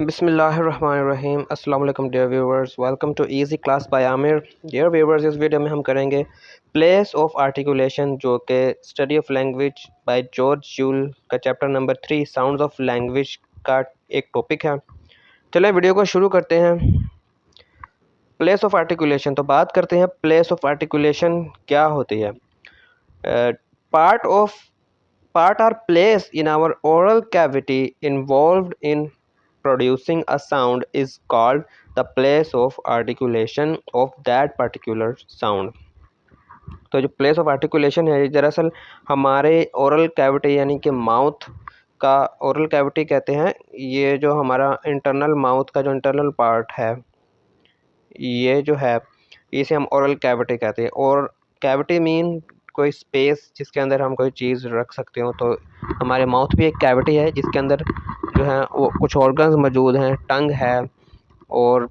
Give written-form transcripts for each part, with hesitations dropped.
बिस्मिल्लाहिर्रहमानिर्रहीम। अस्सलाम वालेकुम dear viewers, welcome to easy class by Aamir. Dear viewers, इस वीडियो में हम करेंगे प्लेस ऑफ आर्टिकुलेशन, जो कि study of language by George Yule का chapter number 3 sounds of language का एक टॉपिक है। चलिए वीडियो को शुरू करते हैं। प्लेस ऑफ आर्टिकुलेशन, तो बात करते हैं प्लेस ऑफ आर्टिकुलेशन क्या होती है। Part or place in our oral cavity involved in producing a sound is called the place of articulation of that particular sound। तो जो प्लेस ऑफ आर्टिकुलेशन है, दरअसल हमारे ओरल कैविटी यानी कि माउथ का, ओरल कैविटी कहते हैं ये जो हमारा इंटरनल माउथ का जो इंटरनल पार्ट है, ये जो है इसे हम ओरल कैविटी कहते हैं। और कैविटी मीन कोई स्पेस जिसके अंदर हम कोई चीज़ रख सकते हो। तो हमारे माउथ भी एक कैविटी है जिसके अंदर जो है वो कुछ ऑर्गन्स मौजूद हैं, टंग है और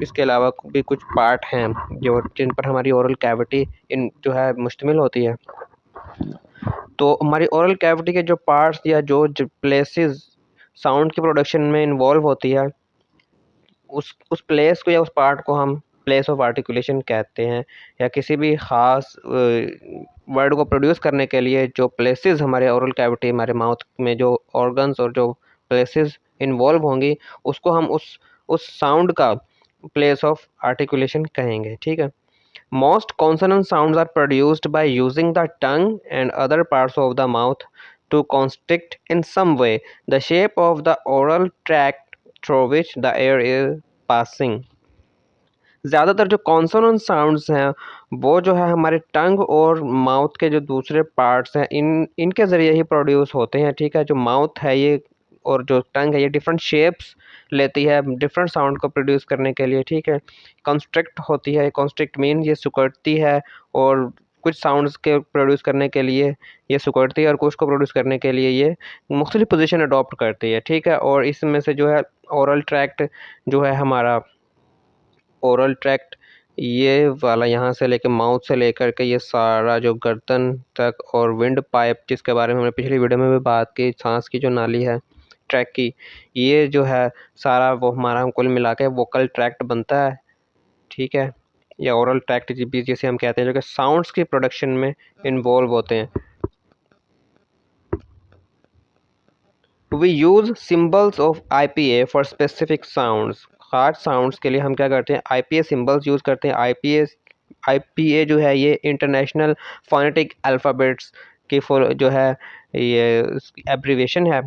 इसके अलावा भी कुछ पार्ट हैं जो जिन पर हमारी ओरल कैविटी इन जो है मुश्तमिल होती है। तो हमारी ओरल कैविटी के जो पार्ट्स या जो प्लेसेस साउंड की प्रोडक्शन में इन्वॉल्व होती है, उस प्लेस को या उस पार्ट को हम प्लेस ऑफ आर्टिकुलेशन कहते हैं। या किसी भी ख़ास वर्ड को प्रोड्यूस करने के लिए जो प्लेसेस हमारे ओरल कैविटी, हमारे माउथ में जो ऑर्गन्स और जो प्लेसेस इन्वॉल्व होंगी, उसको हम उस साउंड का प्लेस ऑफ आर्टिकुलेशन कहेंगे। ठीक है। Most consonant sounds are produced by using the tongue and other parts of the mouth to constrict in some way the shape of the oral tract through which the air is passing। ज़्यादातर जो consonant sounds हैं वो जो है हमारे टंग और mouth के जो दूसरे पार्ट्स हैं इनके ज़रिए ही प्रोड्यूस होते हैं। ठीक है। जो माउथ है ये और जो टंग है ये डिफरेंट शेप्स लेती है डिफरेंट साउंड को प्रोड्यूस करने के लिए। ठीक है। कंस्ट्रिक्ट होती है, कंस्ट्रिक्ट मीन ये सिकुड़ती है, और कुछ साउंड्स के प्रोड्यूस करने के लिए ये सिकुड़ती है और कुछ को प्रोड्यूस करने के लिए ये मुख्तलिफ पोजीशन अडॉप्ट करती है। ठीक है। और इसमें से जो है ओरल ट्रैक्ट जो है हमारा ओरल ट्रैक्ट, ये वाला यहाँ से लेकर माउथ से लेकर के ये सारा जो गर्दन तक, और विंड पाइप जिसके बारे में हमने पिछली वीडियो में भी बात की, सांस की जो नाली है ट्रैक की, ये जो है सारा वो हमारा कुल मिला के वोकल ट्रैक्ट बनता है। ठीक है। या ओरल ट्रैक्ट भी जिसे हम कहते हैं, जो कि साउंड्स की प्रोडक्शन में इन्वॉल्व होते हैं। We use symbols of IPA for specific sounds. ख़ास साउंड्स के लिए हम क्या करते हैं, IPA सिम्बल्स यूज़ करते हैं। IPA जो है ये इंटरनेशनल फोनेटिक अल्फ़ाबेट्स की जो है ये एब्रीविएशन है।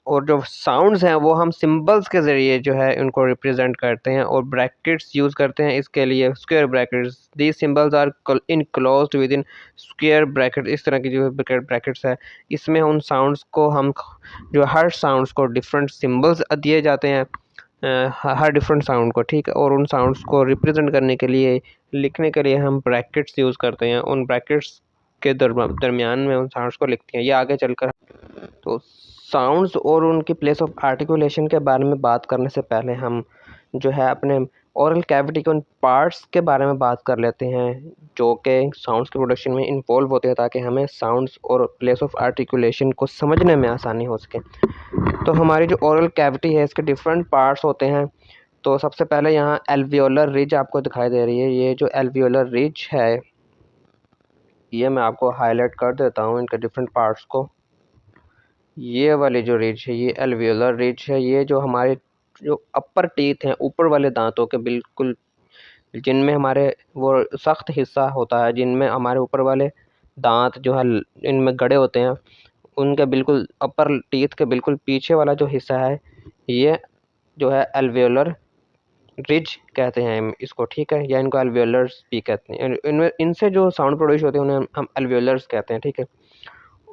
और जो साउंड्स हैं वो हम सिंबल्स के ज़रिए जो है उनको रिप्रेजेंट करते हैं, और ब्रैकेट्स यूज़ करते हैं इसके लिए, square brackets. These symbols are enclosed within square bracket. इस तरह की जो ब्रैकेट्स है, इसमें उन साउंड्स को हम जो हर साउंड्स को डिफरेंट सिंबल्स दिए जाते हैं, हर डिफरेंट साउंड को। ठीक है। और उन साउंड्स को रिप्रेजेंट करने के लिए, लिखने के लिए हम ब्रैकेट्स यूज़ करते हैं। उन ब्रैकेट्स के दरमियान में उन साउंड्स को लिखते हैं। ये आगे चलकर तो साउंड्स और उनकी प्लेस ऑफ आर्टिकुलेशन के बारे में बात करने से पहले हम जो है अपने ओरल कैविटी के उन पार्ट्स के बारे में बात कर लेते हैं जो कि साउंड्स के प्रोडक्शन में इन्वॉल्व होते हैं, ताकि हमें साउंड्स और प्लेस ऑफ आर्टिकुलेशन को समझने में आसानी हो सके। तो हमारी जो ओरल कैविटी है इसके डिफरेंट पार्ट्स होते हैं। तो सबसे पहले यहाँ एल्वियोलर रिज आपको दिखाई दे रही है। ये जो एल्वियोलर रिज है ये मैं आपको हाईलाइट कर देता हूँ इनके डिफरेंट पार्ट्स को। ये वाली जो रिज है ये एल्वियोलर रिज है। ये जो हमारे जो अपर टीथ हैं, ऊपर वाले दांतों के बिल्कुल, जिनमें हमारे वो सख्त हिस्सा होता है, जिनमें हमारे ऊपर वाले दांत जो है इनमें गड़े होते हैं, उनके बिल्कुल अपर टीथ के बिल्कुल पीछे वाला जो हिस्सा है ये जो है एल्वियोलर रिज कहते हैं इसको। ठीक है। या इनको एल्वियोलर्स भी कहते हैं। इनमें इनसे जो साउंड प्रोड्यूस होते हैं उन्हें हम एल्वियोलर्स कहते हैं। ठीक है।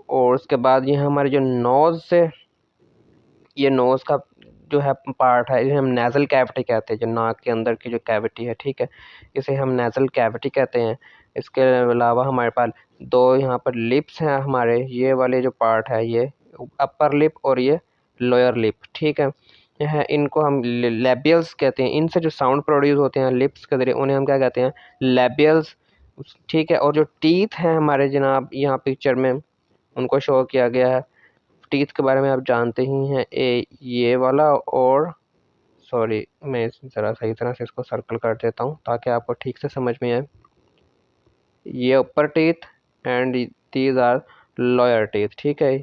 और उसके बाद ये हमारे जो नोज़ से, ये नोज़ का जो है पार्ट है इसे हम नेज़ल कैविटी कहते हैं। जो नाक के अंदर की जो कैविटी है, ठीक है, इसे हम नेज़ल कैविटी कहते हैं। इसके अलावा हमारे पास दो यहाँ पर लिप्स हैं हमारे, ये वाले जो पार्ट है ये अपर लिप और ये लोअर लिप। ठीक है। यह इनको हम लेबियल्स कहते हैं। इनसे जो साउंड प्रोड्यूस होते हैं लिप्स के ज़रिए, उन्हें हम क्या कहते हैं, लेबियल्स। ठीक है। और जो टीथ हैं हमारे जनाब यहाँ पिक्चर में उनको शो किया गया है, टीथ के बारे में आप जानते ही हैं, ये वाला, और सॉरी मैं ज़रा सही तरह से इसको सर्कल कर देता हूँ ताकि आपको ठीक से समझ में आए। ये upper teeth and these are lower teeth, ठीक है।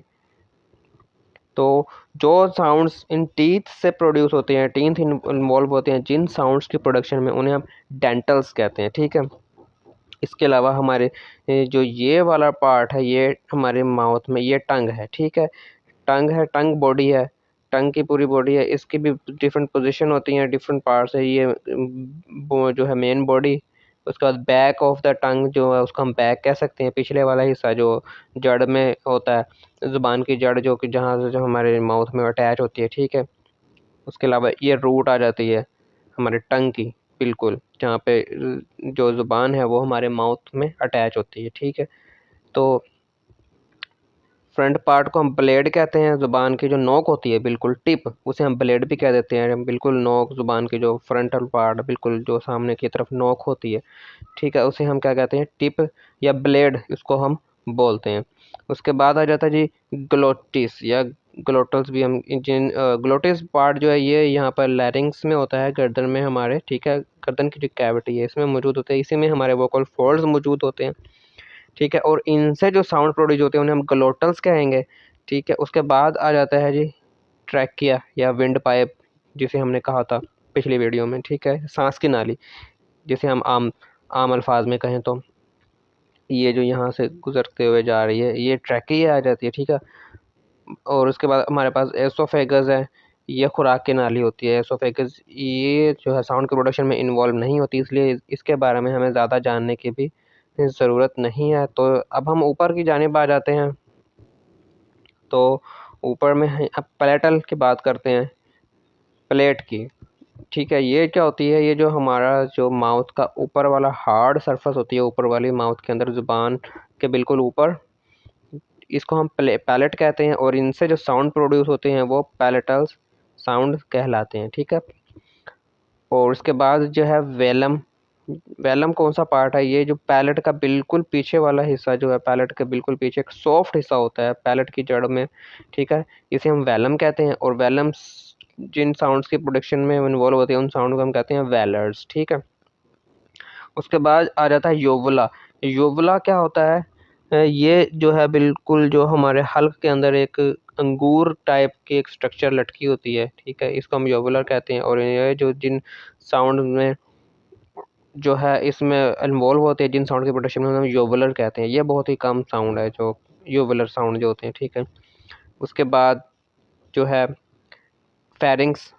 तो जो साउंड्स इन टीथ से प्रोड्यूस होते हैं, टीथ इन्वॉल्व होते हैं जिन साउंड्स की प्रोडक्शन में, उन्हें हम डेंटल्स कहते हैं, ठीक है। इसके अलावा हमारे जो ये वाला पार्ट है, ये हमारे माउथ में ये टंग है, ठीक है। टंग है, टंग बॉडी है, टंग की पूरी बॉडी है, इसकी भी डिफरेंट पोजीशन होती हैं, डिफरेंट पार्ट्स है। ये वो जो है मेन बॉडी, उसके बाद बैक ऑफ द टंग जो है उसको हम बैक कह सकते हैं, पिछले वाला हिस्सा जो जड़ में होता है, ज़ुबान की जड़ जो कि जहाँ से जो हमारे माउथ में अटैच होती है, ठीक है। उसके अलावा ये रूट आ जाती है हमारे टंग की, बिल्कुल जहाँ पे जो ज़ुबान है वो हमारे माउथ में अटैच होती है, ठीक है। तो फ्रंट पार्ट को हम ब्लेड कहते हैं, ज़ुबान की जो नोक होती है बिल्कुल टिप, उसे हम ब्लेड भी कह देते हैं। बिल्कुल नोक, ज़ुबान की जो फ्रंटल पार्ट बिल्कुल जो सामने की तरफ नोक होती है, ठीक है, उसे हम क्या कहते हैं, टिप या ब्लेड, इसको हम बोलते हैं। उसके बाद आ जाता है जी ग्लोटिस या ग्लोटल्स भी हम जिन ग्लोटिस पार्ट जो है ये यहाँ पर लैरिंग्स में होता है, गर्दन में हमारे, ठीक है। गर्दन की जो कैविटी है इसमें मौजूद होते हैं, इसी में हमारे वोकल फोल्ड्स मौजूद होते हैं, ठीक है। और इनसे जो साउंड प्रोड्यूस होते हैं उन्हें हम ग्लोटल्स कहेंगे, ठीक है। उसके बाद आ जाता है जी ट्रैकिया या विंड पाइप, जिसे हमने कहा था पिछली वीडियो में, ठीक है, सांस की नाली, जिसे हम आम आम अल्फाज में कहें तो ये जो यहाँ से गुजरते हुए जा रही है ये ट्रैकिया आ जाती है, ठीक है। और उसके बाद हमारे पास एसोफेगस है, ये खुराक की नाली होती है। एसोफेगस ये जो है साउंड के प्रोडक्शन में इन्वॉल्व नहीं होती, इसलिए इसके बारे में हमें ज़्यादा जानने की भी ज़रूरत नहीं है। तो अब हम ऊपर की जानिब आ जाते हैं। तो ऊपर में अब पैलेटल की बात करते हैं, प्लेट की, ठीक है। ये क्या होती है, ये जो हमारा जो माउथ का ऊपर वाला हार्ड सरफेस होती है, ऊपर वाली माउथ के अंदर ज़ुबान के बिल्कुल ऊपर, इसको हम पैलेट कहते हैं। और इनसे जो साउंड प्रोड्यूस होते हैं वो पैलेटल साउंड कहलाते हैं, ठीक है। और उसके बाद जो है वेलम, वेलम कौन सा पार्ट है, ये जो पैलेट का बिल्कुल पीछे वाला हिस्सा जो है, पैलेट के बिल्कुल पीछे एक सॉफ्ट हिस्सा होता है पैलेट की जड़ में, ठीक है, इसे हम वेलम कहते हैं। और वेलम जिन साउंड्स की प्रोडक्शन में इन्वॉल्व होते हैं उन साउंड को हम कहते हैं वेलर्स, ठीक है। उसके बाद आ जाता है योवुला। योवुला क्या होता है, ये जो है बिल्कुल जो हमारे हल्क के अंदर एक अंगूर टाइप की एक स्ट्रक्चर लटकी होती है, ठीक है, इसको हम योवुलर कहते हैं। और ये जो जिन साउंड में जो है इसमें इन्वॉल्व होते हैं, जिन साउंड के प्रोडक्शन में हम योवुलर कहते हैं, ये बहुत ही कम साउंड है जो योवुलर साउंड जो होते हैं, ठीक है। उसके बाद जो है फेरिंग्स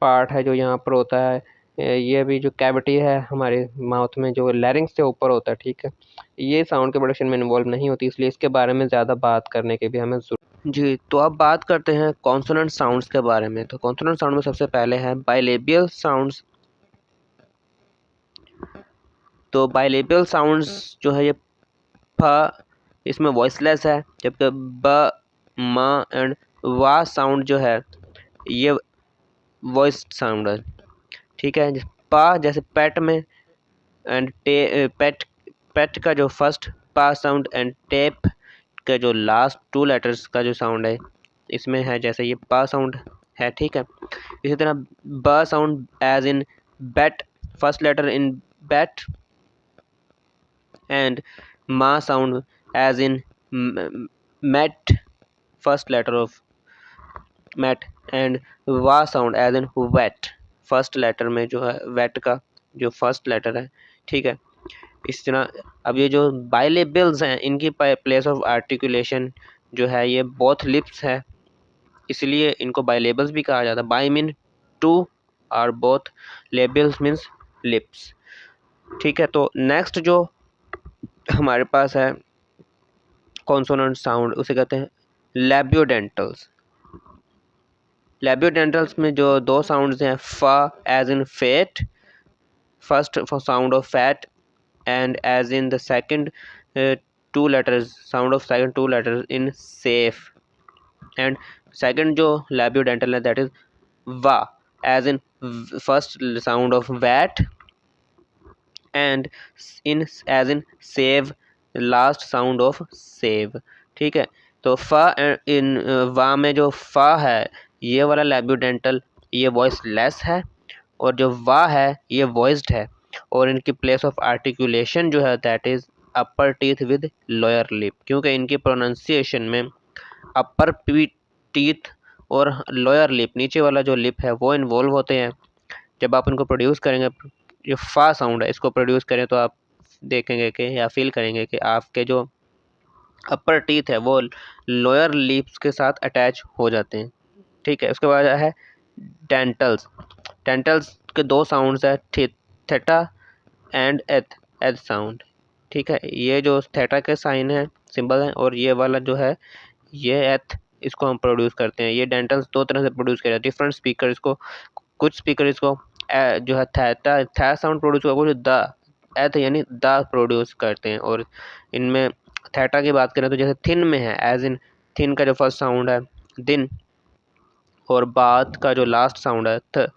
पार्ट है जो यहाँ पर होता है, ये भी जो कैविटी है हमारे माउथ में जो लैरिंग्स से ऊपर होता है, ठीक है, ये साउंड के प्रोडक्शन में इन्वॉल्व नहीं होती, इसलिए इसके बारे में ज़्यादा बात करने की भी हमें जी। तो अब बात करते हैं कॉन्सोनेंट साउंड्स के बारे में। तो कॉन्सोनेंट साउंड में सबसे पहले है बाइलेबियल साउंड्स। तो बाइलेबियल साउंड्स जो है ये फ, इसमें वॉइसलेस है, जबकि ब, म एंड वा साउंड जो है ये वॉइस साउंड है, ठीक है। पा जैसे पेट में, एंड पेट, पेट का जो फर्स्ट पा साउंड एंड टेप का जो लास्ट टू लेटर्स का जो साउंड है इसमें है, जैसे ये पा साउंड है, ठीक है। इसी तरह ब sound as in bat, first letter in bat, and मा sound as in mat, first letter of mat, and वा sound as in wet, first letter में जो है वेट का जो फर्स्ट लेटर है, ठीक है। इस तरह अब ये जो बाइलेबल्स हैं इनकी प्लेस ऑफ आर्टिकुलेशन जो है ये बोथ लिप्स है, इसलिए इनको बाइलेबल्स भी कहा जाता है। बाई मीन टू और बोथ, लेबल्स मीन्स लिप्स, ठीक है। तो नेक्स्ट जो हमारे पास है कॉन्सोनेंट साउंड, उसे कहते हैं लैबियोडेंटल्स। लैबियोडेंटल्स में जो दो साउंड्स हैं, फ as in fate, first sound of fat, and as in the second two letters, sound of second two letters in safe, and second जो labiodental है that is va, as in first sound of vat, and in as in save, last sound of save, ठीक है। तो इन वा में जो फा है ये वाला लैब्योडेंटल ये वॉइस लेस है, और जो वा है ये वॉइस्ड है, और इनकी प्लेस ऑफ आर्टिकुलेशन जो है that is upper teeth with lower lip, क्योंकि इनकी प्रोनाउंसिएशन में अपर टीथ और लोअर लिप नीचे वाला जो लिप है वो इन्वॉल्व होते हैं। जब आप इनको प्रोड्यूस करेंगे, जो फा साउंड है इसको प्रोड्यूस करें तो आप देखेंगे कि या फील करेंगे कि आपके जो अपर टीथ है वो लोअर लिप्स के साथ अटैच हो जाते हैं। ठीक है, उसके बाद है डेंटल्स। डेंटल्स के दो साउंड्स है थीटा एंड एथ साउंड। ठीक है, ये जो थीटा के साइन है सिंबल है, और ये वाला जो है ये एथ, इसको हम प्रोड्यूस करते हैं। ये डेंटल्स दो तरह से प्रोड्यूस किया जाता है। डिफरेंट स्पीकर इसको, कुछ स्पीकर इसको जो है थीटा साउंड प्रोड्यूस हुआ, कुछ द एथ यानी द प्रोड्यूस करते हैं। और इनमें थीटा की बात करें तो जैसे थिन में है, एज इन थिन का जो फर्स्ट साउंड है दिन, और बाद का जो लास्ट साउंड है थ,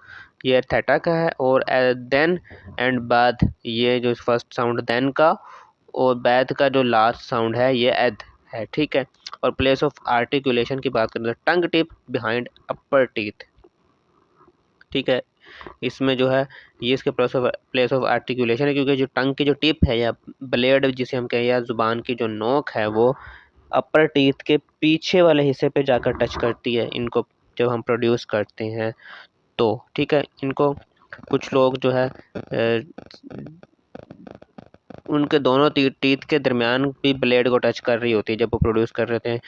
ये थीटा का है। और देन एंड बाद, ये जो फर्स्ट साउंड देन का, और बैद का जो लास्ट साउंड है ये एद है। ठीक है, और प्लेस ऑफ आर्टिकुलेशन की बात करें तो टंग टिप बिहाइंड अपर टीथ। ठीक है, इसमें जो है ये इसके प्लेस ऑफ आर्टिकुलेशन है, क्योंकि जो टंग की जो टिप है या ब्लेड जिसे हम कहें, या ज़ुबान की जो नोक है वो अपर टीथ के पीछे वाले हिस्से पे जाकर टच करती है इनको जब हम प्रोड्यूस करते हैं तो। ठीक है, इनको कुछ लोग जो है उनके दोनों टीथ के दरमियान भी ब्लेड को टच कर रही होती है जब वो प्रोड्यूस कर रहे थे।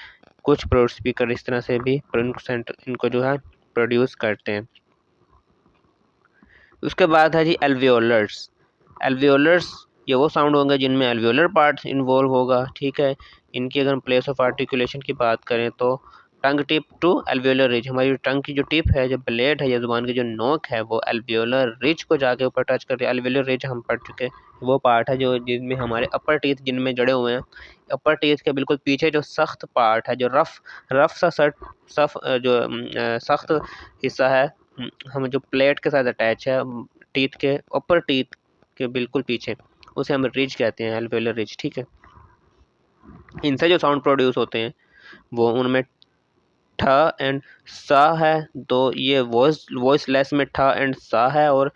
कुछ स्पीकर इस तरह से भी इनको जो है प्रोड्यूस करते हैं। उसके बाद है जी एल्वियोलर्स। एल्वियोलर्स ये वो साउंड होंगे जिनमें एल्वियोलर पार्ट इन्वॉल्व होगा। ठीक है, इनकी अगर हम प्लेस ऑफ आर्टिकुलेशन की बात करें तो टंग टिप टू एल्वियोलर रिज, हमारी टंग की जो टिप है, जो ब्लेड है या जुबान की जो नोक है वो एल्वियोलर रिज को जाके ऊपर टच कर रही है। एल्वियोलर रिज हम पढ़ चुके हैं, वो पार्ट है जो जिनमें हमारे अपर टीथ जिनमें जड़े हुए हैं। अपर टीथ के बिल्कुल पीछे जो सख्त पार्ट है, जो रफ सा सख्त हिस्सा है, हम जो प्लेट के साथ अटैच है टीथ के अपर टीथ के बिल्कुल पीछे, उसे हम रिज कहते हैं, एल्वियोलर रिज। ठीक है, इनसे जो साउंड प्रोड्यूस होते हैं वो उनमें ठ एंड सा है। तो ये वॉइस लेस में ठ एंड सा है, और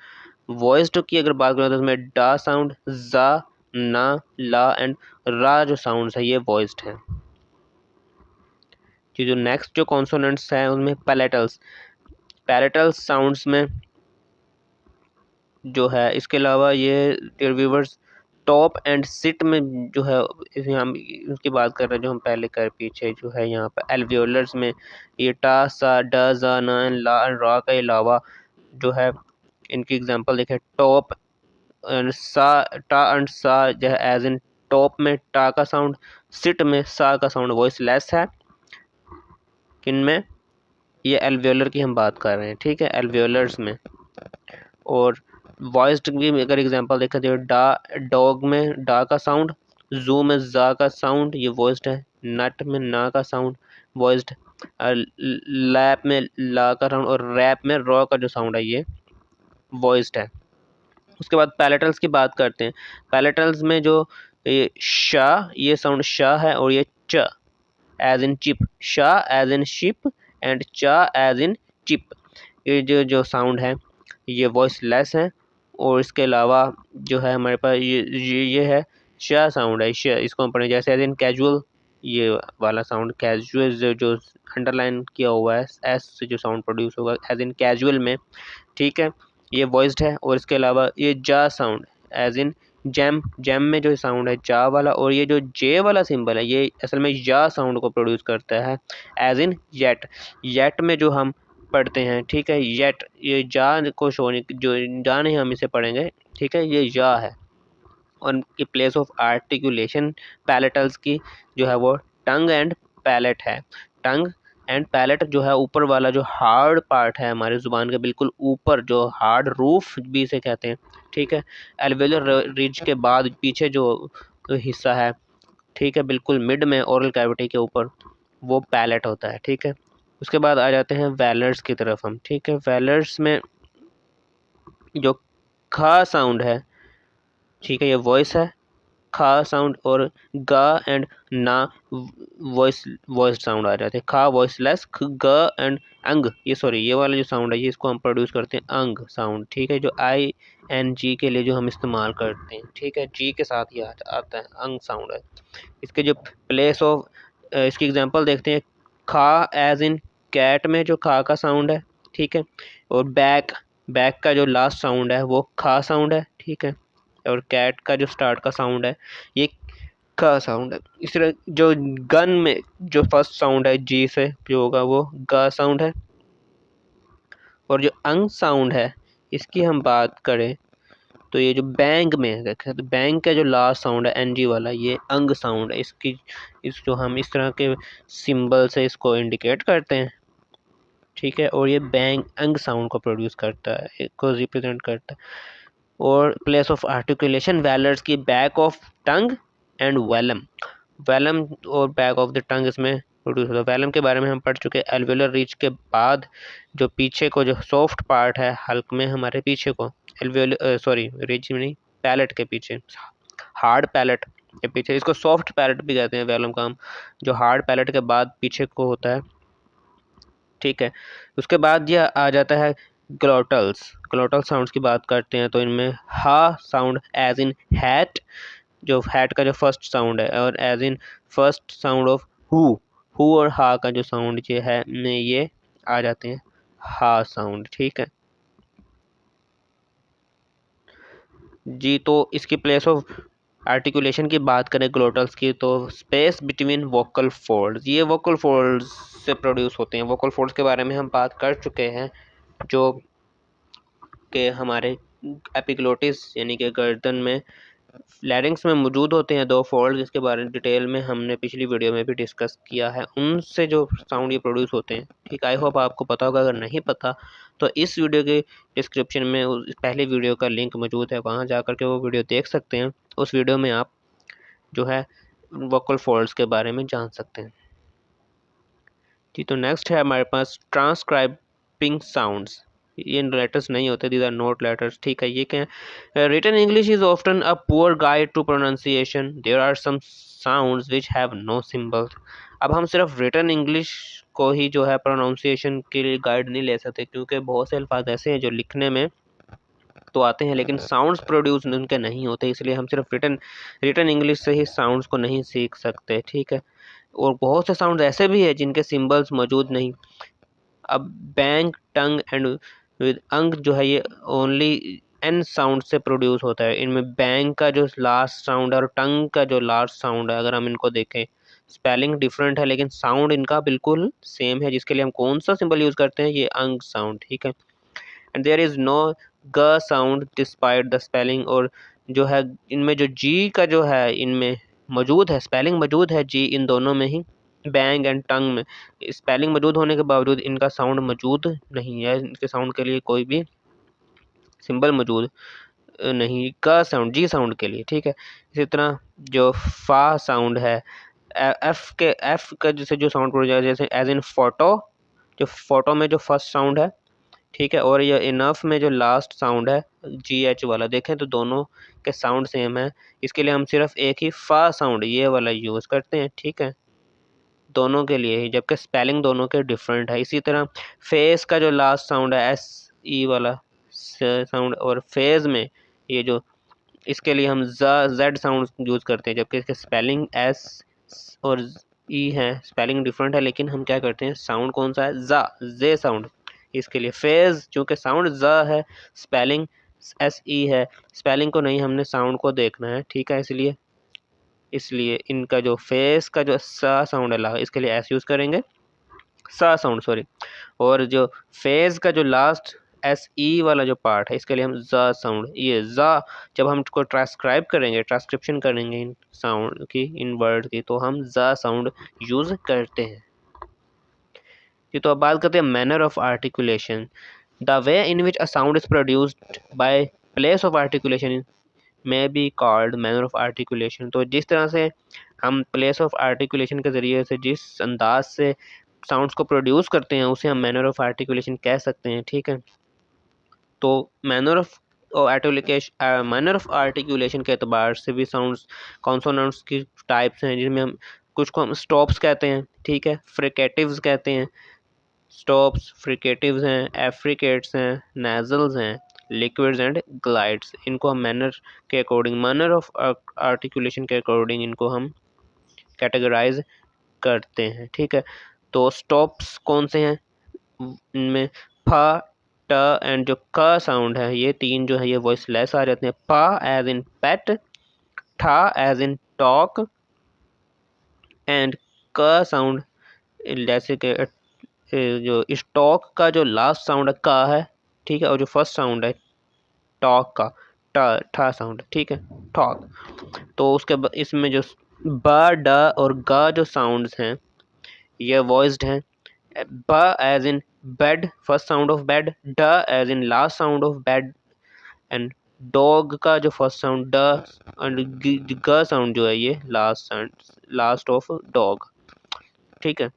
वॉइस्ड की अगर बात करें तो उसमें डा साउंड, जा, ना, ला एंड रा जो साउंड्स है ये वॉइस्ड हैं। जो नेक्स्ट जो कॉन्सोनेंट्स हैं उनमें पैलेटल साउंड्स में जो है, इसके अलावा ये रिव्यूवर्स टॉप एंड सिट में जो है हम उसकी बात कर रहे हैं, जो हम पहले कर पीछे जो है यहाँ पर एल्वियोलर्स में ये टा, सा, ड, जा, ना, ला एंड रा के अलावा जो है इनकी एग्जांपल देखें, टॉप एंड सा, टा एंड सा जो है एज इन टॉप में टा का साउंड, सिट में सा का साउंड वॉइस लेस है। किन में? ये एल्वियोलर की हम बात कर रहे हैं। ठीक है, एल्वियोलर्स में। और वॉइस्ड की अगर एग्जांपल देखा तो डॉग में डा का साउंड, जू में जा का साउंड ये वॉइस्ड है, नट में ना का साउंड वॉइस्ड, लैप में ला का साउंड, और रैप में रॉ का जो साउंड है ये वॉइस्ड है। उसके बाद पैलेटल्स की बात करते हैं। पैलेटल्स में जो ये शा, ये साउंड शा है, और ये च एज इन चिप, शा एज इन शिप एंड चा एज इन चिप, ये जो साउंड है ये वॉइस लेस है। और इसके अलावा जो है हमारे पास ये है शा साउंड है, इसको हम पढ़ें जैसे एज इन कैजुअल, ये वाला साउंड कैजुअल जो अंडरलाइन किया हुआ है एस से जो साउंड प्रोड्यूस होगा एज इन कैजुअल में। ठीक है, ये वॉइस्ड है। और इसके अलावा ये जा साउंड एज इन जैम में जो साउंड है जा वाला, और ये जो जे वाला सिंबल है ये असल में या साउंड को प्रोड्यूस करता है एज इन येट में जो हम पढ़ते हैं। ठीक है, येट, ये जा को शोने जो जा नहीं हम इसे पढ़ेंगे। ठीक है, ये या है। और इनकी प्लेस ऑफ आर्टिकुलेशन पैलेटल्स की जो है वो टंग एंड पैलेट है। टंग एंड पैलेट जो है ऊपर वाला जो हार्ड पार्ट है हमारे ज़ुबान के बिल्कुल ऊपर, जो हार्ड रूफ भी इसे कहते हैं। ठीक है, एल्वेलर रिज के बाद पीछे जो हिस्सा है, ठीक है, बिल्कुल मिड में ओरल कैविटी के ऊपर, वो पैलेट होता है। ठीक है, उसके बाद आ जाते हैं वेलर्स की तरफ हम। ठीक है, वेलर्स में जो खा साउंड है, ठीक है, ये वॉइस है, खा साउंड, और ग एंड ना वॉइस साउंड आ जाते हैं। खा वॉइसलेस, ग एंड अंग, ये वाला जो साउंड है ये इसको हम प्रोड्यूस करते हैं अंग साउंड, ठीक है, जो आई एन जी के लिए जो हम इस्तेमाल करते हैं, ठीक है, जी के साथ ये आता है, अंग साउंड है। इसके जो प्लेस ऑफ इसकी एग्जांपल देखते हैं। खा एज इन कैट में जो खा का साउंड है, ठीक है, और बैक का जो लास्ट साउंड है वो खा साउंड है, ठीक है, और कैट का जो स्टार्ट का साउंड है ये का साउंड है। इस तरह जो गन में जो फर्स्ट साउंड है जी से जो होगा वो ग साउंड है, और जो अंग साउंड है इसकी हम बात करें तो ये जो बैंग में देखें तो बैंग का जो लास्ट साउंड है एनजी वाला ये अंग साउंड है। इस जो हम इस तरह के सिंबल से इसको इंडिकेट करते हैं, ठीक है, और ये बैंग अंग साउंड को प्रोड्यूस करता है, इसको रिप्रेजेंट करता है। और प्लेस ऑफ आर्टिकुलेशन वेलर्स की back of tongue and velum और बैक ऑफ द टंग इसमें प्रोड्यूस होता है। वेलम के बारे में हम पढ़ चुके हैं। एल्वेलर रीच के बाद जो पीछे को जो सॉफ्ट पार्ट है हल्क में हमारे पीछे को रीच नहीं, पैलेट के पीछे, हार्ड पैलेट के पीछे, इसको सॉफ्ट पैलेट भी कहते हैं वेलम का हम, जो हार्ड पैलेट के बाद पीछे को होता है, ठीक है। उसके बाद यह आ जाता है ग्लोटल साउंड्स की बात करते हैं तो इनमें हा साउंड एज इन हैट, जो हैट का जो फर्स्ट साउंड है, और as in first sound of who और हा का जो साउंड ये है ये आ जाते हैं हा साउंड, ठीक है जी। तो इसकी प्लेस ऑफ आर्टिकुलेशन की बात करें ग्लोटल्स की तो स्पेस बिटवीन वोकल फोल्ड्स, ये वोकल फोल्ड्स से प्रोड्यूस होते हैं। वोकल फोल्ड्स के बारे में हम बात कर चुके हैं, जो कि हमारे एपिग्लोटिस यानी कि गर्दन में लैरिंग्स में मौजूद होते हैं दो फोल्ड, जिसके बारे में डिटेल में हमने पिछली वीडियो में भी डिस्कस किया है। उनसे जो साउंड ये प्रोड्यूस होते हैं, ठीक, आई होप आपको पता होगा। अगर नहीं पता तो इस वीडियो के डिस्क्रिप्शन में उस पहले वीडियो का लिंक मौजूद है, वहाँ जा कर के वो वीडियो देख सकते हैं। उस वीडियो में आप जो है वोकल फोल्ड्स के बारे में जान सकते हैं जी। तो नेक्स्ट है हमारे पास ट्रांसक्राइबिंग साउंड्स। ये लेटर्स नहीं होते, दीज आर नोट लेटर्स, ठीक है। ये क्या है? Written English is often a poor guide to pronunciation, there are some sounds which have no symbols. अब हम सिर्फ रिटन इंग्लिश को ही जो है प्रोनाउंसिएशन के लिए गाइड नहीं ले सकते, क्योंकि बहुत से अल्फाज ऐसे हैं जो लिखने में तो आते हैं लेकिन साउंड्स प्रोड्यूस उनके नहीं होते, इसलिए हम सिर्फ रिटन इंग्लिश से ही साउंड्स को नहीं सीख सकते, ठीक है। और बहुत से साउंड ऐसे भी है जिनके सिंबल्स मौजूद नहीं। अब बैंग, टंग एंड विद अंग जो है ये ओनली एन साउंड से प्रोड्यूस होता है। इनमें बैंग का जो लास्ट साउंड है और टंग का जो लास्ट साउंड है, अगर हम इनको देखें स्पेलिंग डिफरेंट है लेकिन साउंड इनका बिल्कुल सेम है, जिसके लिए हम कौन सा सिंबल यूज़ करते हैं, ये अंग साउंड, ठीक है। एंड देयर इज़ नो ग साउंड डिस्पाइट द स्पेलिंग, और जो है इनमें जो जी का जो है इनमें मौजूद है, स्पेलिंग मौजूद है जी इन दोनों में ही, बैंग एंड टंग में स्पेलिंग मौजूद होने के बावजूद इनका साउंड मौजूद नहीं है, इनके साउंड के लिए कोई भी सिंबल मौजूद नहीं का साउंड जी साउंड के लिए, ठीक है। इसी तरह जो फा साउंड है, एफ का जैसे जो साउंड प्रोड्यूस जैसे एज इन फोटो, जो फोटो में जो फर्स्ट साउंड है, ठीक है, और ये इनफ में जो लास्ट साउंड है जी एच वाला, देखें तो दोनों के साउंड सेम है, इसके लिए हम सिर्फ एक ही फा साउंड ये वाला यूज़ करते हैं, ठीक है, दोनों के लिए ही, जबकि स्पेलिंग दोनों के डिफरेंट है। इसी तरह फेस का जो लास्ट साउंड है एस ई वाला साउंड, और फेज में ये जो इसके लिए हम जेड साउंड यूज़ करते हैं, जबकि इसके स्पेलिंग एस और ई है, स्पेलिंग डिफरेंट है, लेकिन हम क्या करते हैं साउंड कौन सा है, जा जे साउंड। इसके लिए फेज चूँकि साउंड ज है, स्पेलिंग एस ई है, स्पेलिंग को नहीं हमने साउंड को देखना है, ठीक है, इसलिए इनका जो फेस का जो सा साउंड है इसके लिए एस यूज़ करेंगे, सा साउंड सॉरी, और जो फेज का जो लास्ट एस ई वाला जो पार्ट है इसके लिए हम जा साउंड, ये जा जब हम इसको ट्रांसक्राइब करेंगे, ट्रांसक्रिप्शन करेंगे इन साउंड की, इन वर्ड की, तो हम जा साउंड यूज़ करते हैं जी। तो अब बात करते हैं manner of articulation. The way in which a sound is produced by place of articulation में be called manner of articulation. तो जिस तरह से हम प्लेस ऑफ आर्टिकुलेशन के ज़रिए से जिस अंदाज से साउंड्स को प्रोड्यूस करते हैं उसे हम मैनर ऑफ आर्टिकुलेशन कह सकते हैं, ठीक है। तो मैनर ऑफ और आर्टिकुलेशन, मैनर ऑफ आर्टिकुलेशन के एतबार से भी साउंड्स कॉन्सोनेंट्स की टाइप्स हैं, जिनमें हम कुछ को हम स्टॉप्स कहते हैं, ठीक है, फ्रिकेटिव्स कहते हैं, स्टॉप्स, फ्रिकेटिव्स हैं, एफ्रिकेट्स हैं, नेजल्स हैं, लिक्विड्स एंड ग्लाइड्स। इनको हम मैनर के अकॉर्डिंग, मैनर ऑफ आर्टिकुलेशन के अकॉर्डिंग इनको हम कैटेगराइज करते हैं, ठीक है। तो स्टॉप्स कौन से हैं, इनमें फ, ट एंड जो क साउंड है, ये तीन जो है ये वॉइस लेस आ जाते हैं। प एज इन पेट, ठा एज इन टॉक एंड क साउंड जैसे कि जो स्टॉक का जो लास्ट साउंड का है, ठीक है, और जो फर्स्ट साउंड है टॉक का, ठा साउंड, ठीक है, टॉक। तो उसके इसमें जो ब, ड और ग जो साउंड्स हैं ये वॉइस्ड हैं। ब as in bed, first sound of bed, ड as in last sound of bed and dog का जो फर्स्ट साउंड ड एंड ग साउंड जो है ये लास्ट ऑफ डॉग, ठीक है।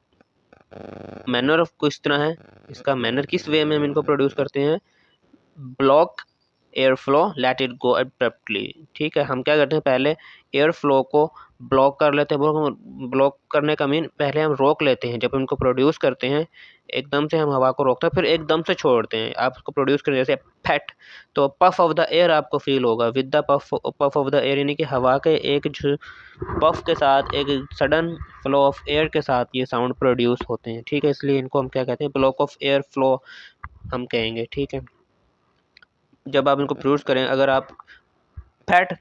मैनर ऑफ किस तरह है, इसका मैनर किस वे में हम इनको प्रोड्यूस करते हैं, block air flow, let it go abruptly, ठीक है। हम क्या करते हैं, पहले एयर फ्लो को ब्लॉक कर लेते हैं। ब्लॉक करने का मीन पहले हम रोक लेते हैं, जब इनको प्रोड्यूस करते हैं एकदम से हम हवा को रोकते हैं, फिर एकदम से छोड़ते हैं। आप इसको प्रोड्यूस करें जैसे फैट, तो पफ ऑफ द एयर आपको फील होगा, with the puff of the air, यानी कि हवा के एक पफ के साथ, एक सडन फ्लो ऑफ एयर के साथ ये साउंड प्रोड्यूस होते हैं, ठीक है। इसलिए इनको हम क्या कहते हैं, ब्लॉक ऑफ एयर फ्लो हम कहेंगे, ठीक है। जब आप इनको प्रोड्यूस करें, अगर आप फैट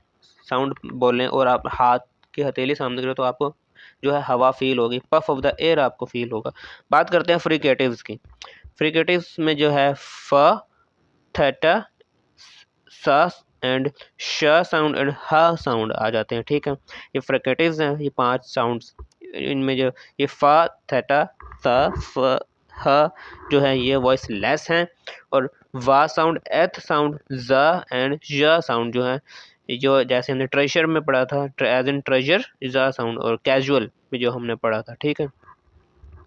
साउंड बोलें और आप हाथ की हथेली सामने करें तो आपको जो है हवा फील होगी, पफ ऑफ द एयर आपको फील होगा। बात करते हैं फ्रिकेटिव्स की। फ्रिकेटिव्स में जो है फ, थेटा, स एंड श साउंड एंड ह साउंड आ जाते हैं, ठीक है। ये फ्रिकेटिव्स हैं, ये 5 साउंड्स। इनमें जो ये फ, थेटा, स, फ, ह जो है ये वॉइस लेस हैं, और वा साउंड, एथ साउंड, ज एंड ज साउंड जो है, जो जैसे हमने ट्रेजर में पढ़ा था, एज इन ट्रेजर, ज साउंड, और कैजुअल में जो हमने पढ़ा था, ठीक है।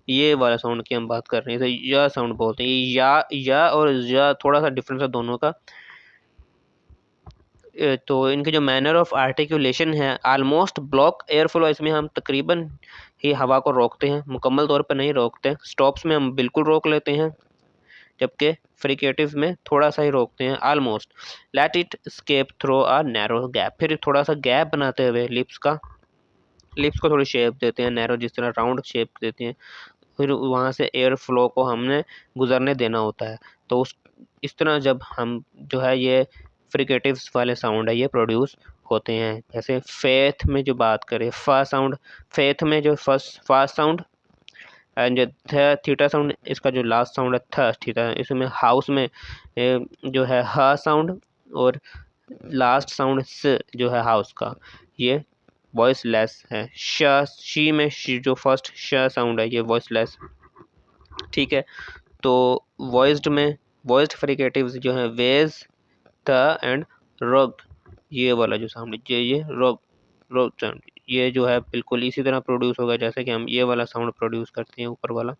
ये वाला साउंड की हम बात कर रहे हैं, तो या साउंड बोलते हैं। या और या थोड़ा सा डिफरेंस है दोनों का। तो इनके जो मैनर ऑफ आर्टिकुलेशन है, आलमोस्ट ब्लॉक एयर फ्लो, इसमें हम तकरीबन ही हवा को रोकते हैं, मुकम्मल तौर पर नहीं रोकते। स्टॉप्स में हम बिल्कुल रोक लेते हैं, जबकि फ्रिकेटिव में थोड़ा सा ही रोकते हैं, almost. Let it escape through a narrow gap, फिर थोड़ा सा गैप बनाते हुए लिप्स को थोड़ी शेप देते हैं, नैरो जिस तरह राउंड शेप देते हैं, फिर वहाँ से एयर फ्लो को हमने गुजरने देना होता है। तो इस तरह जब हम जो है ये फ्रिकेटिव्स वाले साउंड है ये प्रोड्यूस होते हैं। जैसे फेथ में जो बात करें, फा साउंड, फेथ में जो फास्ट साउंड एंड जो थीटा साउंड, इसका जो लास्ट साउंड है थीटा, इसमें हाउस में जो है ह साउंड, और लास्ट साउंड स जो है हाउस का, ये वॉइस लेस है। शी में जो फर्स्ट श साउंड है ये वॉइस लेस, ठीक है। तो वॉइस्ड फ्रिकेटिव्स जो है वेज, थ एंड रोग, ये वाला जो साउंड है ये रोग साउंड, ये जो है बिल्कुल इसी तरह प्रोड्यूस होगा जैसे कि हम ये वाला साउंड प्रोड्यूस करते हैं ऊपर वाला।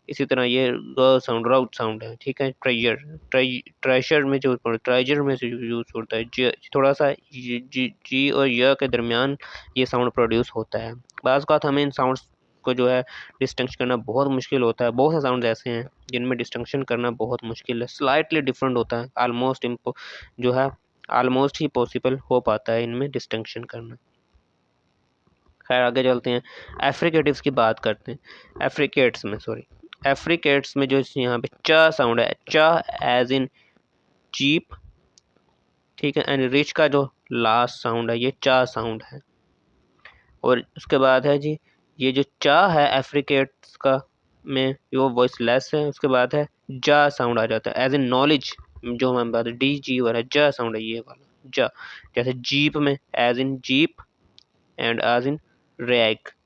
इसी तरह ये साउंड राउट साउंड है, ठीक है। ट्रेजर में जो ट्रेजर में से यूज होता है, थोड़ा सा जी और य के दरमियान ये साउंड प्रोड्यूस होता है। बाज़ बात हमें इन साउंड्स को जो है डिस्टिंक्शन करना बहुत मुश्किल होता है। बहुत से साउंड ऐसे हैं जिनमें डिस्टिंक्शन करना बहुत मुश्किल है, स्लाइटली डिफरेंट होता है, जो है ऑलमोस्ट ही पॉसिबल हो पाता है इनमें डिस्टिंक्शन करना। खैर आगे चलते हैं, एफ्रिकेटिव्स की बात करते हैं। एफ्रिकेट्स में जो यहाँ पे च साउंड है, च एज इन चीप, ठीक है, एंड रिच का जो लास्ट साउंड है ये च साउंड है। और उसके बाद है जी ये जो च है एफ्रिकेट्स का में वो वॉइस लेस है। उसके बाद है जा साउंड आ जाता है, एज इन नॉलेज, जो हम बात डी जी वाला ज साउंड है ये वाला ज। जैसे जीप में as in jeep and as in rage.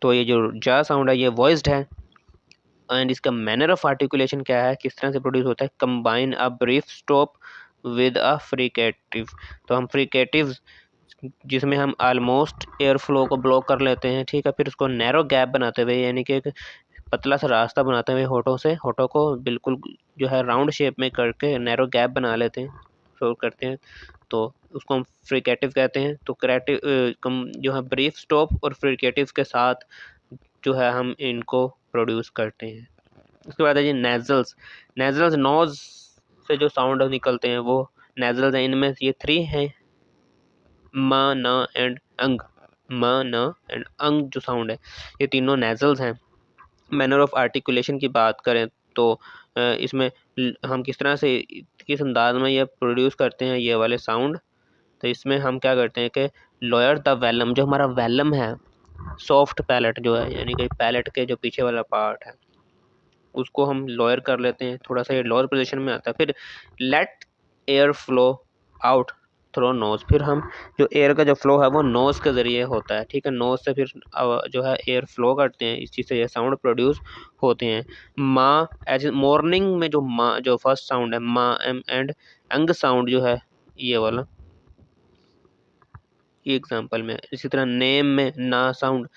तो ये जो जा साउंड है ये वॉइस्ड है। एंड इसका मैनर ऑफ आर्टिकुलेशन क्या है, किस तरह से प्रोड्यूस होता है, combine a brief stop with a fricative. तो हम फ्रिकेटिव जिसमें हम ऑलमोस्ट एयर फ्लो को ब्लॉक कर लेते हैं, ठीक है, फिर उसको नैरो गैप बनाते हुए, यानी कि एक पतला सा रास्ता बनाते हैं होठों से, होठों को बिल्कुल जो है राउंड शेप में करके नैरो गैप बना लेते हैं, शो करते हैं, तो उसको हम फ्रिकेटिव कहते हैं। तो क्रिएटिव कम जो है ब्रीफ स्टॉप और फ्रिकेटिव के साथ जो है हम इनको प्रोड्यूस करते हैं। उसके बाद है जी नेजल्स। नेजल्स नोज से जो साउंड निकलते हैं वो नेजल्स हैं। इनमें ये 3 हैं, म, न एंड अंग। म, न एंड अंग जो साउंड है ये तीनों नेजल्स हैं। मैनर ऑफ आर्टिकुलेशन की बात करें तो इसमें हम किस तरह से किस अंदाज में ये प्रोड्यूस करते हैं ये वाले साउंड। तो इसमें हम क्या करते हैं कि लोअर द वेलम, जो हमारा वेलम है, सॉफ्ट पैलेट जो है, यानी कि पैलेट के जो पीछे वाला पार्ट है उसको हम लोअर कर लेते हैं, थोड़ा सा ये लोअर पोजीशन में आता है। फिर let air flow out through nose. फिर हम जो एयर का जो फ्लो है वो नोज के ज़रिए होता है, ठीक है। नोज से फिर जो है एयर फ्लो करते हैं, इस चीज़ से ये साउंड प्रोड्यूस होते हैं। माँ एज मॉर्निंग में जो माँ जो फर्स्ट साउंड है माँ एम एंड अंग साउंड जो है ये वाला, ये एग्जांपल में। इसी तरह नेम में ना साउंड,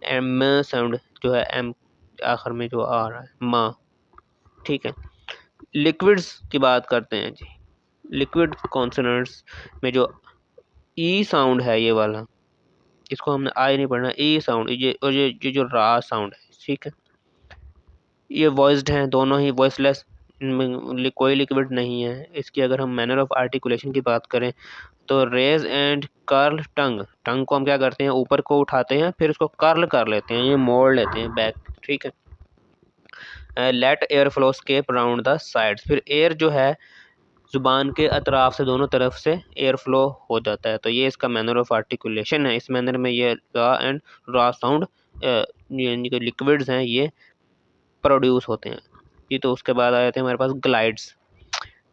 एम साउंड जो है एम आखिर में जो आ रहा है माँ, ठीक है। लिक्विड्स की बात करते हैं जी। लिक्विड कॉन्सोनेंट्स में जो ई साउंड है ये वाला, इसको हमने आई नहीं पढ़ना, ई साउंड, ये और ये जो रा साउंड है, ठीक है, ये वॉइस्ड हैं दोनों ही, वॉइसलेस, इनमें कोई लिक्विड नहीं है। इसकी अगर हम मैनर ऑफ आर्टिकुलेशन की बात करें तो रेज एंड कर्ल टंग। टंग को हम क्या करते हैं ऊपर को उठाते हैं, फिर उसको कर्ल कर लेते हैं, ये मोड़ लेते हैं बैक, ठीक है। Let air flow escape round the sides. फिर एयर जो है जुबान के अतराफ से दोनों तरफ से एयर फ्लो हो जाता है। तो ये इसका मैनर ऑफ आर्टिकुलेशन है। इस मैनर में ये रा एंड रा साउंड यानी कि लिक्विड्स हैं ये प्रोड्यूस होते हैं। ये तो उसके बाद आए थे हमारे पास ग्लाइड्स।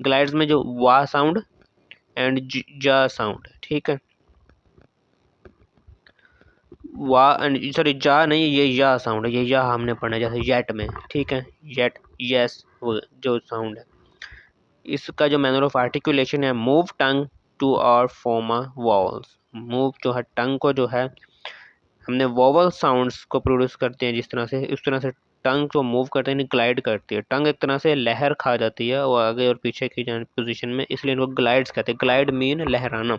ग्लाइड्स में जो वा साउंड एंड जा साउंड है, ठीक है। वा एंड सॉरी जा नहीं, ये या साउंड है, ये या हमने पढ़ा है जैसे येट में, ठीक है, येट, यस, वो जो साउंड है। इसका जो मैनर ऑफ आर्टिकुलेशन है मूव टंग टू और फॉर्म वॉवल्स। मूव जो है टंग को जो है हमने वॉवल साउंड्स को प्रोड्यूस करते हैं जिस तरह से, इस तरह से टंग को मूव करते हैं, ग्लाइड करती है। टंग एक तरह से लहर खा जाती है वो आगे और पीछे की पोजीशन में, इसलिए इनको ग्लाइड्स कहते हैं। ग्लाइड मीन लहराना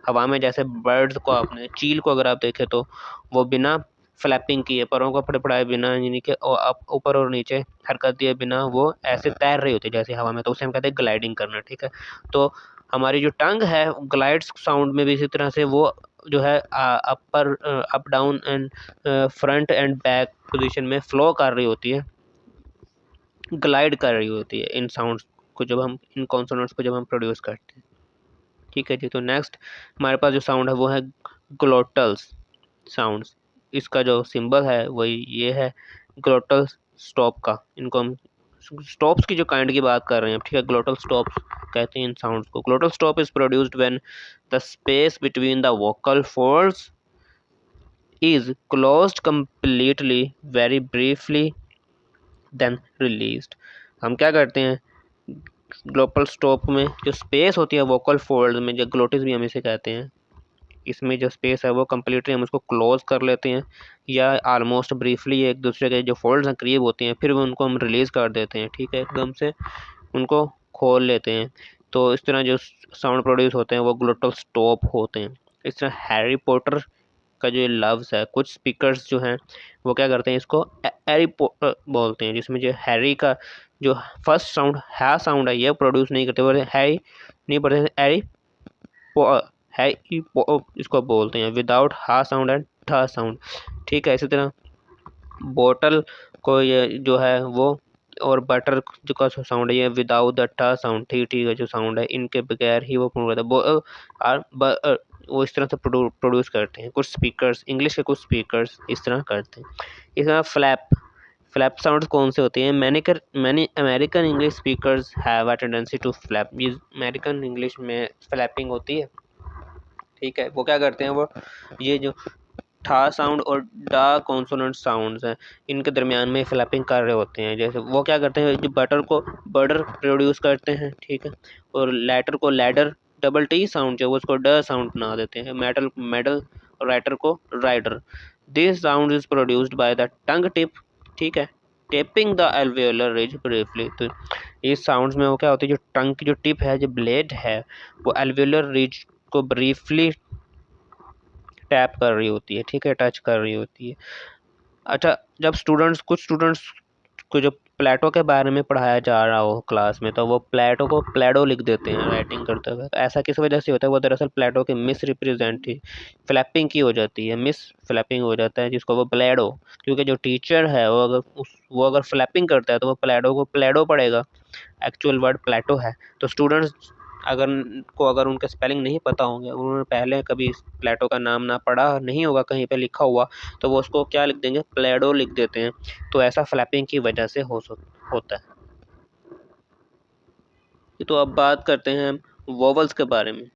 हवा में। जैसे बर्ड्स को आपने, चील को अगर आप देखें तो वो बिना फ्लैपिंग किए, परों को फड़फड़ाए बिना, यानी कि ऊपर और नीचे हरकत दिए बिना वो ऐसे तैर रही होती है जैसे हवा में, तो उसे हम कहते हैं ग्लाइडिंग करना, ठीक है। तो हमारी जो टंग है ग्लाइड्स साउंड में भी इसी तरह से वो जो है upper up down and front and back position में फ्लो कर रही होती है, ग्लाइड कर रही होती है इन साउंड्स को जब हम, इन कॉन्सोनेंट्स को जब हम प्रोड्यूस करते हैं, ठीक है जी। तो नेक्स्ट हमारे पास जो साउंड है वो है ग्लोटल्स साउंड्स। इसका जो सिंबल है वही ये है ग्लोटल स्टॉप का। इनको हम स्टॉप्स की जो काइंड की बात कर रहे हैं, ठीक है, ग्लोटल स्टॉप्स कहते हैं इन साउंड्स को। Glottal stop is produced when the space between the vocal folds is closed completely very briefly then released। हम क्या करते हैं ग्लोटल स्टॉप में जो स्पेस होती है वोकल फोल्ड में, जो ग्लोटिस भी हम इसे कहते हैं, इसमें जो स्पेस है वो कम्प्लीटली हम उसको क्लोज कर लेते हैं या ऑलमोस्ट ब्रीफली एक दूसरे के जो फोल्ड्स हैं करीब होते हैं, फिर उनको हम रिलीज़ कर देते हैं, ठीक है, एकदम से उनको खोल लेते हैं। तो इस तरह जो साउंड प्रोड्यूस होते हैं वो ग्लोटल स्टॉप होते हैं। इस तरह हैरी पॉटर का जो लफ्ज़ है, कुछ स्पीकर्स जो हैं वो क्या करते हैं इसको हैरी बोलते हैं, जिसमें जो हैरी का जो फर्स्ट साउंड है साउंड है ये प्रोड्यूस नहीं करते, वो हैरी नहीं पढ़ते, हैरी है इसको बोलते हैं विदाउट हा साउंड एंड ठ साउंड, ठीक है। इसी तरह बोतल को ये जो है वो, और बटर जो का साउंड है ये विदाउट द ठ साउंड, ठीक है, जो साउंड है इनके बगैर ही वो वो इस तरह से प्रोड्यूस करते हैं। कुछ स्पीकर्स, इंग्लिश के कुछ स्पीकर्स इस तरह करते हैं। इस तरह फ्लैप साउंड्स कौन से होते हैं? Many American English speakers have a tendency to flap. ये अमेरिकन इंग्लिश में फ्लैपिंग होती है, ठीक है। वो क्या करते हैं, वो ये जो ठा साउंड और डा कॉन्सोनेंट साउंड्स हैं इनके दरमियान में फ्लैपिंग कर रहे होते हैं। जैसे वो क्या करते हैं, जो बटर को बर्डर प्रोड्यूस करते हैं, ठीक है, और लैटर को लैडर, डबल टी साउंड जो है उसको ड साउंड बना देते हैं, मेडल राइटर को rider. This sound is produced by the tongue tip, ठीक है। Tapping the alveolar ridge briefly, तो इस साउंड्स में वो क्या होती है, जो टंग की जो टिप है, जो ब्लेड है, वो एल्वियोलर रिज को ब्रीफली टैप कर रही होती है, ठीक है, टच कर रही होती है। अच्छा, जब कुछ स्टूडेंट्स को जब प्लेटो के बारे में पढ़ाया जा रहा हो क्लास में, तो वो प्लेटो को प्लेडो लिख देते हैं राइटिंग करते हुए। तो ऐसा किस वजह से होता है, वो दरअसल प्लेटो की मिस रिप्रेजेंट फ्लैपिंग की हो जाती है, मिस फ्लैपिंग हो जाता है, जिसको वो प्लेडो, क्योंकि जो टीचर है वो अगर फ्लैपिंग करता है तो वो प्लेडो को प्लेडो पढ़ेगा, एक्चुअल वर्ड प्लेटो है। तो स्टूडेंट्स अगर उनके स्पेलिंग नहीं पता होंगे, उन्होंने पहले कभी प्लेटो का नाम ना पढ़ा नहीं होगा कहीं पे लिखा हुआ, तो वो उसको क्या लिख देंगे, प्लेडो लिख देते हैं। तो ऐसा फ्लैपिंग की वजह से होता है। तो अब बात करते हैं वोवल्स के बारे में।